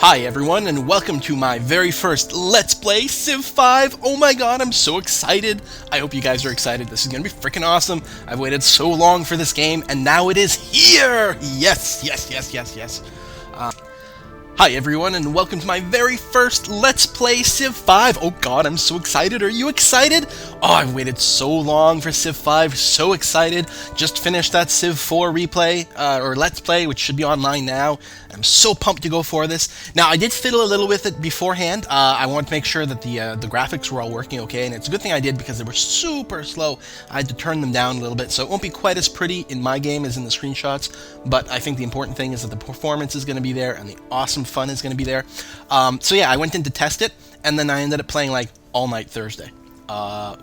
Hi everyone, and welcome to my very first Let's Play Civ 5. Oh my god, I'm so excited. I hope you guys are excited. This is gonna be freaking awesome. I've waited so long for this game, and now it is here! Yes, yes, yes, yes, yes. Hi everyone, and welcome to my very first Let's Play Civ 5. Oh god, I'm so excited. Are you excited? Oh, I've waited so long for Civ 5. So excited. Just finished that Civ 4 replay, or Let's Play, which should be online now. I'm so pumped to go for this. Now, I did fiddle a little with it beforehand. I wanted to make sure that the graphics were all working okay, and it's a good thing I did because they were super slow. I had to turn them down a little bit, so it won't be quite as pretty in my game as in the screenshots, but I think the important thing is that the performance is going to be there, and the awesome fun is going to be there. So yeah, I went in to test it, and then I ended up playing like all night Thursday.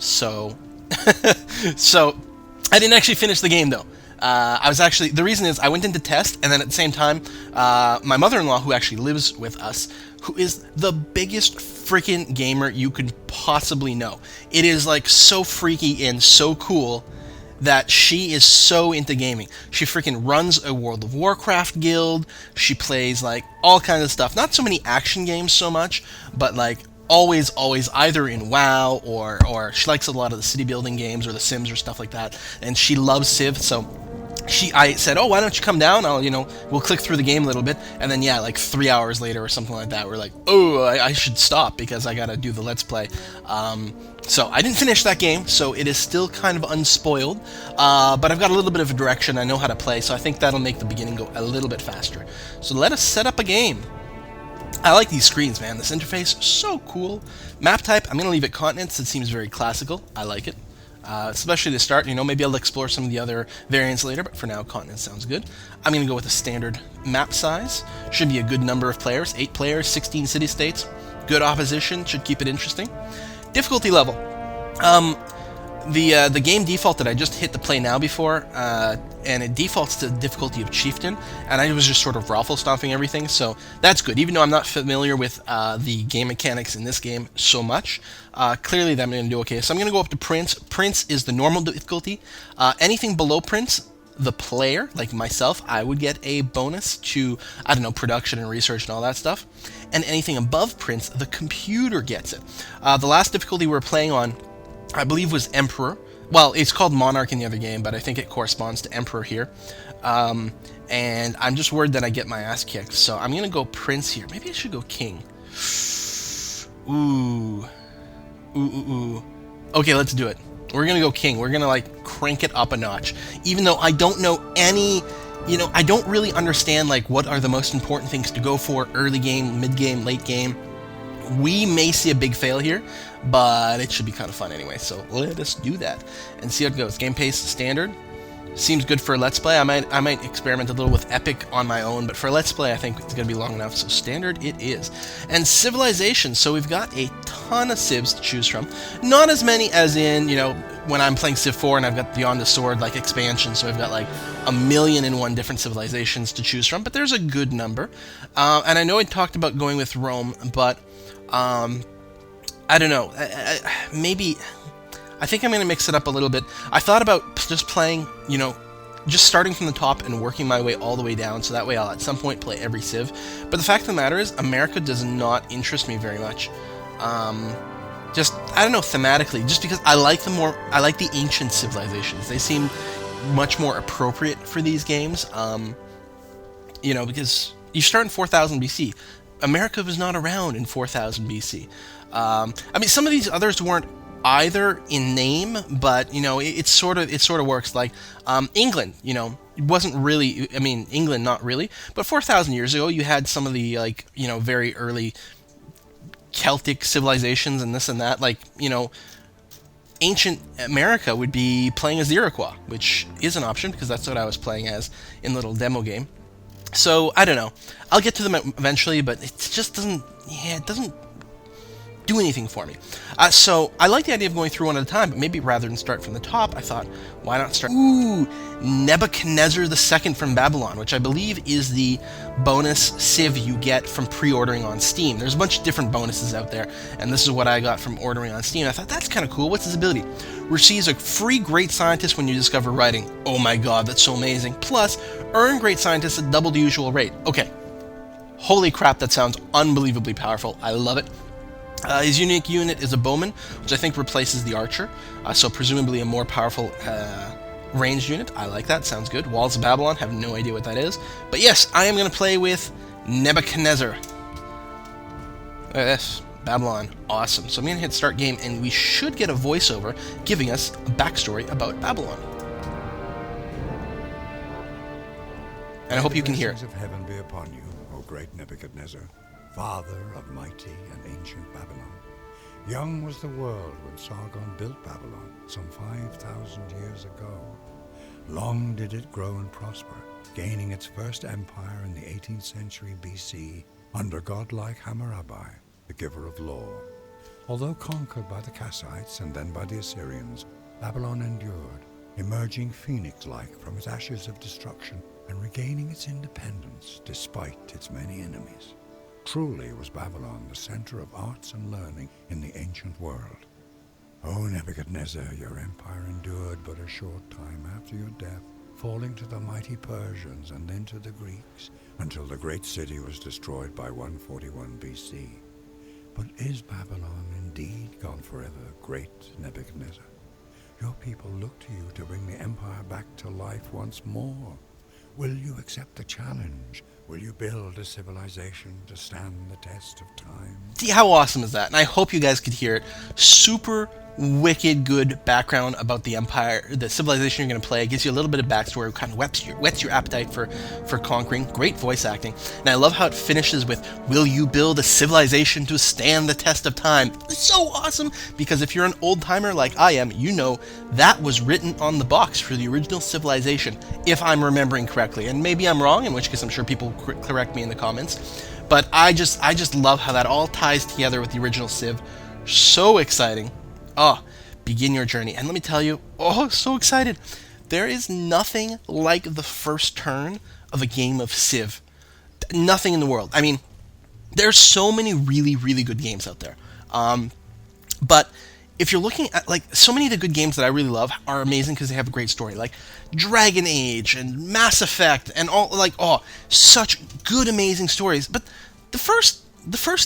So I didn't actually finish the game though. The reason is I went in to test, and then at the same time, my mother-in-law, who actually lives with us, who is the biggest freaking gamer you could possibly know. It is like so freaky and so cool that she is so into gaming. She freaking runs a World of Warcraft guild. She plays like all kinds of stuff. Not so many action games so much, but like always either in WoW or she likes a lot of the city building games or the Sims or stuff like that. And she loves Civ, so I said, oh, why don't you come down? We'll click through the game a little bit. And then, yeah, like 3 hours later or something like that, we're like, oh, I should stop because I gotta do the Let's Play. So I didn't finish that game, so it is still kind of unspoiled. But I've got a little bit of a direction. I know how to play, so I think that'll make the beginning go a little bit faster. So let us set up a game. I like these screens, man. This interface, so cool. Map type, I'm gonna leave it continents. It seems very classical. I like it. Especially to start, maybe I'll explore some of the other variants later, but for now, continent sounds good. I'm going to go with a standard map size. Should be a good number of players, 8 players, 16 city-states. Good opposition, should keep it interesting. Difficulty level. The game defaulted. I just hit the play now before, and it defaults to the difficulty of Chieftain, and I was just sort of raffle stomping everything, so that's good. Even though I'm not familiar with the game mechanics in this game so much, clearly I'm going to do okay. So I'm going to go up to Prince. Prince is the normal difficulty. Anything below Prince, the player, like myself, I would get a bonus to, I don't know, production and research and all that stuff. And anything above Prince, the computer gets it. The last difficulty we were playing on, I believe, was Emperor. Well, it's called Monarch in the other game, but I think it corresponds to Emperor here. And I'm just worried that I get my ass kicked, so I'm going to go Prince here. Maybe I should go King. Ooh. Okay, let's do it. We're going to go King. We're going to, like, crank it up a notch. Even though I don't know any... I don't really understand, like, what are the most important things to go for early game, mid game, late game. We may see a big fail here, but it should be kind of fun anyway, so let us do that and see how it goes. Game pace standard seems good for a Let's Play. I might experiment a little with Epic on my own, but for a Let's Play I think it's going to be long enough, so standard it is. And Civilization, so we've got a ton of Civs to choose from. Not as many as in, when I'm playing Civ 4 and I've got Beyond the Sword, like, expansion, so I've got like 1,000,001 different civilizations to choose from, but there's a good number. And I know I talked about going with Rome, but I don't know, maybe, I think I'm going to mix it up a little bit. I thought about just playing, just starting from the top and working my way all the way down, so that way I'll at some point play every Civ. But the fact of the matter is, America does not interest me very much. Just, I don't know, thematically, just because I like the ancient civilizations. They seem much more appropriate for these games, because you start in 4000 BC. America was not around in 4000 BC. Some of these others weren't either in name, but it sort of works. Like England, it wasn't really. England, not really. But 4,000 years ago, you had some of the very early Celtic civilizations and this and that. Like ancient America would be playing as the Iroquois, which is an option because that's what I was playing as in the little demo game. So, I don't know. I'll get to them eventually, but it just doesn't do anything for me. So, I like the idea of going through one at a time, but maybe rather than start from the top, I thought, why not start... Ooh! Nebuchadnezzar II from Babylon, which I believe is the bonus Civ you get from pre-ordering on Steam. There's a bunch of different bonuses out there, and this is what I got from ordering on Steam. I thought, that's kind of cool. What's his ability? Receives a free Great Scientist when you discover writing. Oh my god, that's so amazing. Plus, earn Great Scientist at double the usual rate. Okay. Holy crap, that sounds unbelievably powerful. I love it. His unique unit is a bowman, which I think replaces the archer, so presumably a more powerful ranged unit. I like that, sounds good. Walls of Babylon, have no idea what that is. But yes, I am going to play with Nebuchadnezzar. Look at this, Babylon, awesome. So I'm going to hit start game, and we should get a voiceover giving us a backstory about Babylon. And I hope you can hear it. The blessings of heaven be upon you, O great Nebuchadnezzar, father of mighty and ancient Babylon. Young was the world when Sargon built Babylon some 5,000 years ago. Long did it grow and prosper, gaining its first empire in the 18th century BC under godlike Hammurabi, the giver of law. Although conquered by the Kassites and then by the Assyrians, Babylon endured, emerging phoenix-like from its ashes of destruction and regaining its independence despite its many enemies. Truly was Babylon the center of arts and learning in the ancient world. O Nebuchadnezzar, your empire endured but a short time after your death, falling to the mighty Persians and then to the Greeks, until the great city was destroyed by 141 BC. But is Babylon indeed gone forever, great Nebuchadnezzar? Your people look to you to bring the empire back to life once more. Will you accept the challenge? Will you build a civilization to stand the test of time? See, how awesome is that? And I hope you guys could hear it. Super wicked good background about the empire, the civilization you're going to play. It gives you a little bit of backstory, kind of whets your appetite for conquering. Great voice acting. And I love how it finishes with, will you build a civilization to stand the test of time? It's so awesome, because if you're an old timer like I am, you know that was written on the box for the original civilization, if I'm remembering correctly. And maybe I'm wrong, in which case I'm sure people will correct me in the comments. But I just love how that all ties together with the original Civ. So exciting. Oh, begin your journey. And let me tell you, oh, so excited. There is nothing like the first turn of a game of Civ. Nothing in the world. I mean, there's so many really, really good games out there. But if you're looking at, like, so many of the good games that I really love are amazing because they have a great story. Like Dragon Age and Mass Effect and all, like, oh, such good, amazing stories. But the first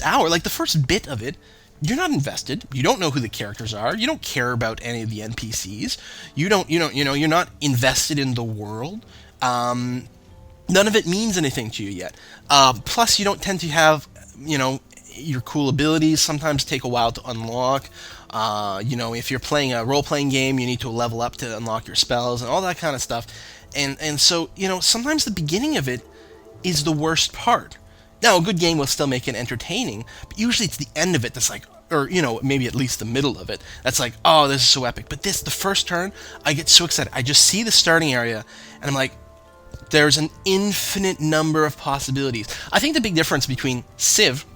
hour, like the first bit of it, you're not invested. You don't know who the characters are. You don't care about any of the NPCs. You're not invested in the world. None of it means anything to you yet. Plus, you don't tend to have, your cool abilities sometimes take a while to unlock. If you're playing a role-playing game, you need to level up to unlock your spells and all that kind of stuff. And so, sometimes the beginning of it is the worst part. Now, a good game will still make it entertaining, but usually it's the end of it that's like, or, maybe at least the middle of it, that's like, oh, this is so epic. But the first turn, I get so excited. I just see the starting area, and I'm like, there's an infinite number of possibilities. I think the big difference between Civ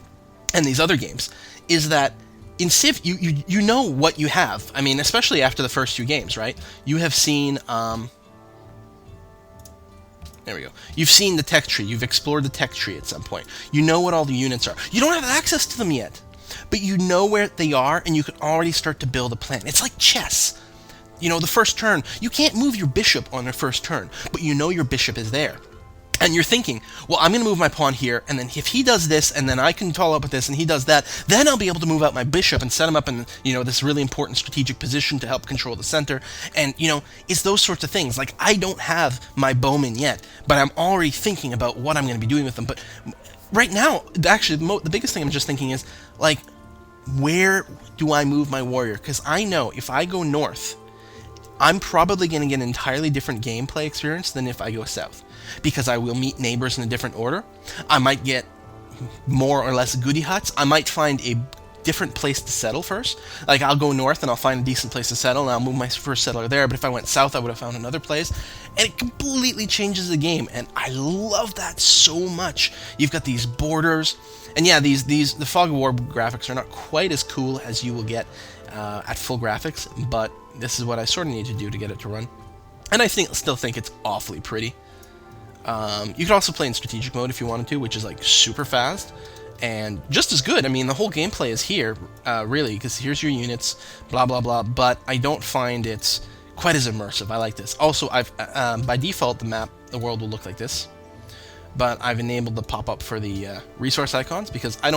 and these other games is that in Civ, you know what you have. I mean, especially after the first few games, right? You have seen... There we go. You've seen the tech tree. You've explored the tech tree at some point. You know what all the units are. You don't have access to them yet, but you know where they are, and you can already start to build a plan. It's like chess. The first turn, you can't move your bishop on the first turn, but you know your bishop is there. And you're thinking, well, I'm going to move my pawn here, and then if he does this, and then I can follow up with this, and he does that, then I'll be able to move out my bishop and set him up in, this really important strategic position to help control the center. And, it's those sorts of things. Like, I don't have my bowmen yet, but I'm already thinking about what I'm going to be doing with them. But right now, actually, the biggest thing I'm just thinking is, like, where do I move my warrior? Because I know if I go north, I'm probably going to get an entirely different gameplay experience than if I go south. Because I will meet neighbors in a different order. I might get more or less goody huts. I might find a different place to settle first. Like, I'll go north and I'll find a decent place to settle, and I'll move my first settler there. But if I went south, I would have found another place. And it completely changes the game. And I love that so much. You've got these borders. And yeah, the Fog of War graphics are not quite as cool as you will get at full graphics. But this is what I sort of need to do to get it to run. And I still think it's awfully pretty. You could also play in strategic mode if you wanted to, which is like super fast and just as good. I mean, the whole gameplay is here, really, because here's your units, blah blah blah. But I don't find it quite as immersive. I like this. Also, by default, the world will look like this. but I've enabled the pop-up for the resource icons because I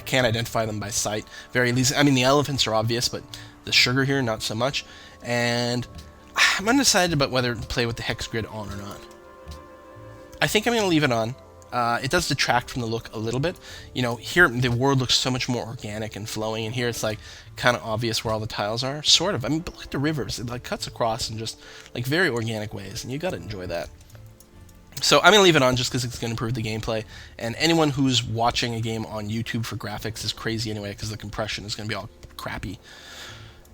can't identify them by sight very easily. I mean, the elephants are obvious, but the sugar here, not so much. And I'm undecided about whether to play with the hex grid on or not. I think I'm going to leave it on. It does detract from the look a little bit. You know, here the world looks so much more organic and flowing, and here it's like kind of obvious where all the tiles are. Sort of. I mean, but look at the rivers. It like cuts across in just like very organic ways, and you got to enjoy that. So I'm going to leave it on just because it's going to improve the gameplay, and anyone who's watching a game on YouTube for graphics is crazy anyway because the compression is going to be all crappy.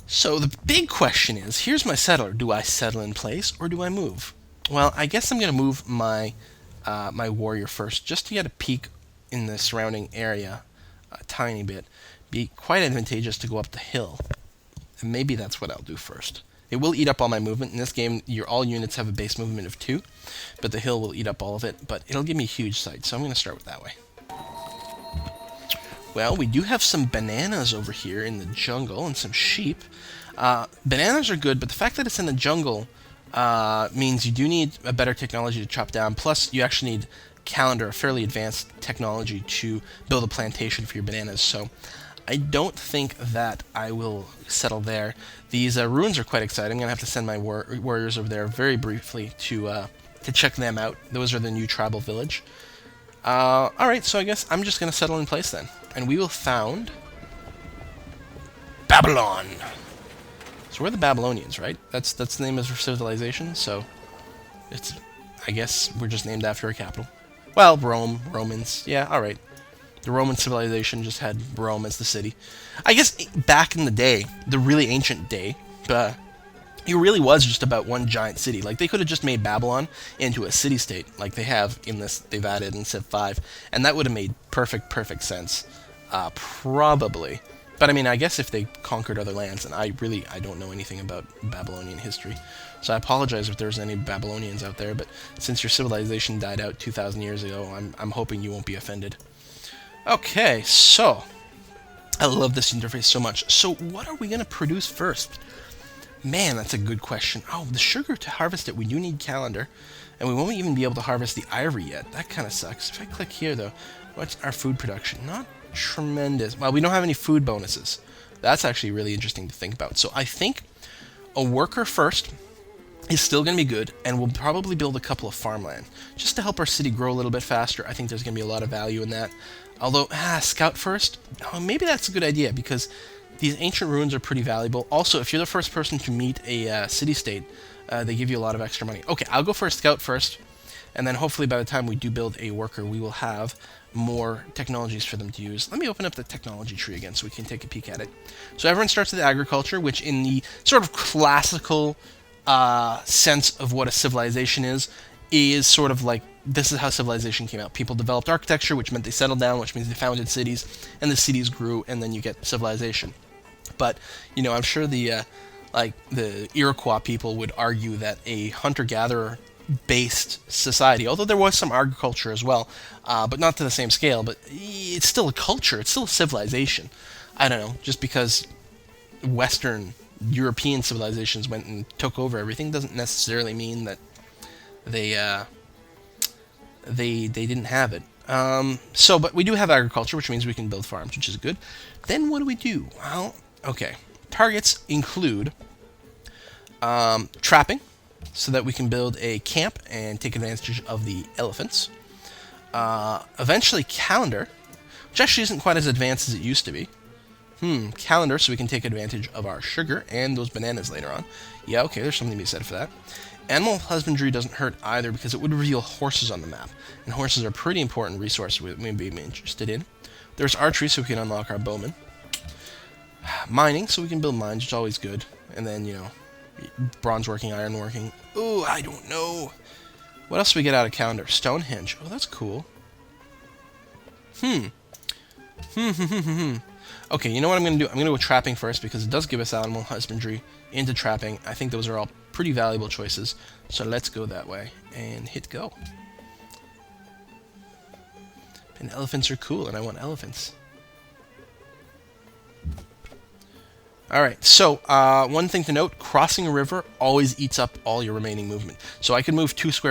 So the big question is, here's my settler. Do I settle in place or do I move? Well, I guess I'm going to move my my warrior first, just to get a peek in the surrounding area a tiny bit. Be quite advantageous to go up the hill, and maybe that's what I'll do first. It will eat up all my movement. In this game, all units have a base movement of 2, but the hill will eat up all of it, but it'll give me a huge sight, so I'm going to start with that way. Well, we do have some bananas over here in the jungle, and some sheep. Bananas are good, but the fact that it's in the jungle means you do need a better technology to chop down. Plus, you actually need calendar, a fairly advanced technology to build a plantation for your bananas. So I don't think that I will settle there. These ruins are quite exciting. I'm going to have to send my warriors over there very briefly to check them out. Those are the new tribal village. Alright, so I guess I'm just going to settle in place then. And we will found Babylon. So we're the Babylonians, right? That's the name of our civilization, so I guess we're just named after a capital. Well, Rome, Romans, yeah, alright. The Roman civilization just had Rome as the city. I guess back in the day, the really ancient day, it really was just about one giant city. Like, they could have just made Babylon into a city-state, like they have in this, they've added in Civ 5, and that would have made perfect sense. Probably. But I mean, I guess if they conquered other lands, and I don't know anything about Babylonian history, so I apologize if there's any Babylonians out there, but since your civilization died out 2,000 years ago, I'm hoping you won't be offended. Okay, so, I love this interface so much. So what are we going to produce first? Man, that's a good question. Oh, the sugar, to harvest it, we do need calendar, and we won't even be able to harvest the ivory yet. That kind of sucks. If I click here, though, what's our food production? Not tremendous. Well, we don't have any food bonuses. That's actually really interesting to think about. So I think a worker first is still going to be good, and we'll probably build a couple of farmland just to help our city grow a little bit faster. I think there's going to be a lot of value in that. Although, scout first? Oh, maybe that's a good idea, because these ancient ruins are pretty valuable. Also, if you're the first person to meet a city-state, they give you a lot of extra money. Okay, I'll go for a scout first, and then hopefully by the time we do build a worker, we will have more technologies for them to use. Let me open up the technology tree again so we can take a peek at it. So everyone starts with agriculture, which in the sort of classical sense of what a civilization is sort of like, this is how civilization came out. People developed architecture, which meant they settled down, which means they founded cities, and the cities grew, and then you get civilization. But, you know, I'm sure the Iroquois people would argue that a hunter-gatherer based society, although there was some agriculture as well, but not to the same scale, but it's still a culture, it's still a civilization. I don't know, just because Western European civilizations went and took over everything doesn't necessarily mean that they didn't have it. But we do have agriculture, which means we can build farms, which is good. Then what do we do? Well, okay. Targets include trapping, so that we can build a camp and take advantage of the elephants. Eventually calendar, which actually isn't quite as advanced as it used to be. Calendar, so we can take advantage of our sugar and those bananas later on. Yeah, okay, there's something to be said for that. Animal husbandry doesn't hurt either because it would reveal horses on the map, and horses are a pretty important resource we may be interested in. There's archery, so we can unlock our bowmen. Mining, so we can build mines, which is always good. And then, you know, bronze working, iron working. Ooh, I don't know. What else do we get out of calendar? Stonehenge. Oh, that's cool. Okay, you know what I'm going to do? I'm going to go trapping first because it does give us animal husbandry into trapping. I think those are all pretty valuable choices. So let's go that way and hit go. And elephants are cool, and I want elephants. Alright, so one thing to note, crossing a river always eats up all your remaining movement. So I can move 2 squares